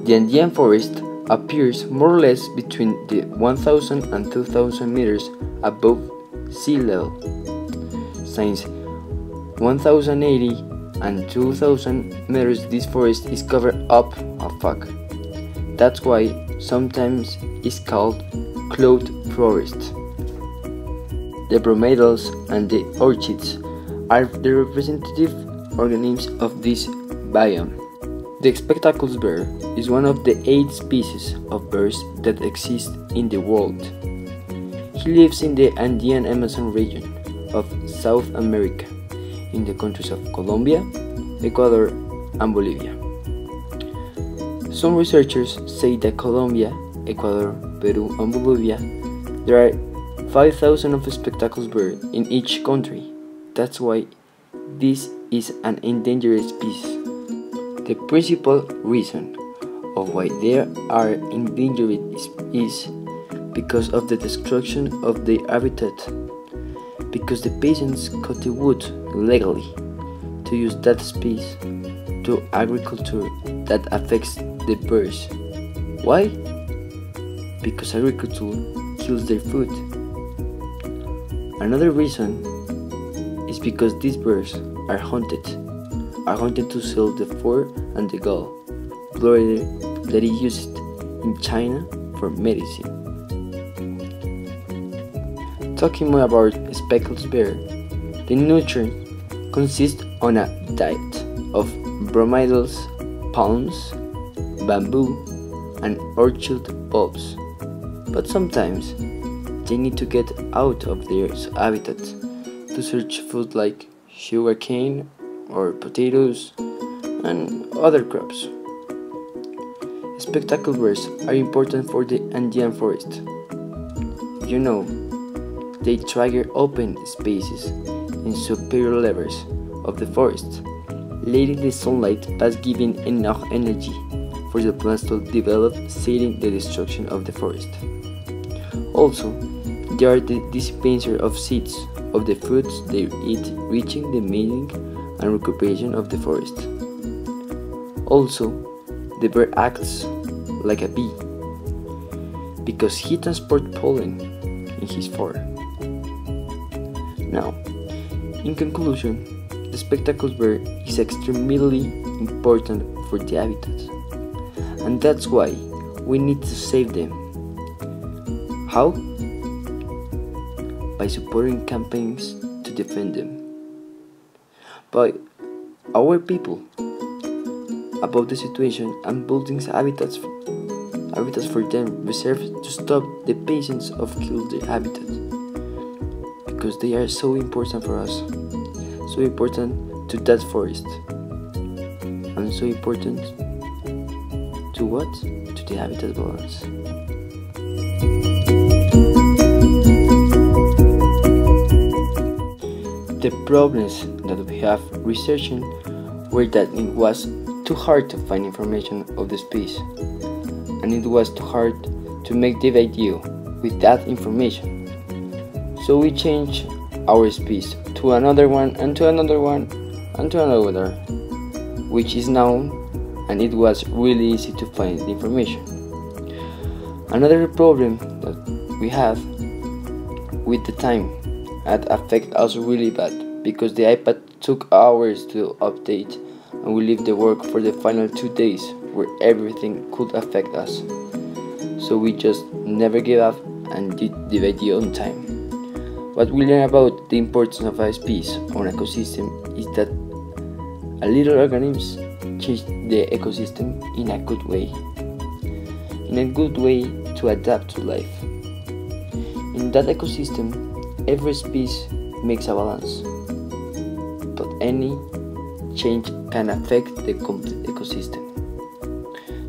The Andean forest appears more or less between the 1000 and 2000 meters above sea level. Since 1080 and 2000 meters, this forest is covered up a fog. That's why sometimes it's called cloud forest. The bromeliads and the orchids are the representative organisms of this biome. The spectacles bear is one of the 8 species of bears that exist in the world. He lives in the Andean Amazon region of South America, in the countries of Colombia, Ecuador, and Bolivia. Some researchers say that Colombia, Ecuador, Peru, and Bolivia, there are 5,000 of spectacles bears in each country. That's why this is an endangered species. The principal reason of why they are endangered is because of the destruction of their habitat, because the peasants cut the wood illegally to use that space to agriculture that affects the birds. Why? Because agriculture kills their food. Another reason is because these birds are hunted to sell the fur and the gall, blood that is used in China for medicine. Talking more about spectacles bear, the nutrient consists on a diet of bromeliads, palms, bamboo, and orchid bulbs, but sometimes they need to get out of their habitat to search food like sugarcane or potatoes and other crops. Spectacle bears are important for the Andean forest. You know, they trigger open spaces in superior levels of the forest, letting the sunlight pass, giving enough energy for the plants to develop, saving the destruction of the forest. Also, they are the dispenser of seeds of the fruits they eat, reaching the mating and recuperation of the forest. Also, the bear acts like a bee because he transports pollen in his fur. Now, in conclusion, the spectacles bear is extremely important for the habitat, and that's why we need to save them. How? By supporting campaigns to defend them, by our people about the situation and building habitats for them reserved to stop the peasants of kill their habitat, because they are so important for us, so important to that forest, and so important to what? To the habitat balance. The problems that we have researching were that it was too hard to find information of the species, and it was too hard to make the video with that information. So we changed our species to another one, and to another one, and to another, which is known, and it was really easy to find the information. Another problem that we have with the time that affect us really bad, because the iPad took hours to update and we leave the work for the final 2 days where everything could affect us. So we just never gave up and did the video on time. What we learn about the importance of a species or an ecosystem is that a little organisms change the ecosystem in a good way. In a good way to adapt to life. In that ecosystem, every species makes a balance, but any change can affect the complete ecosystem.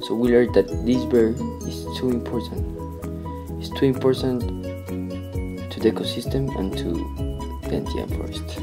So we learned that this bear is too important. It's too important to the ecosystem and to the Andean forest.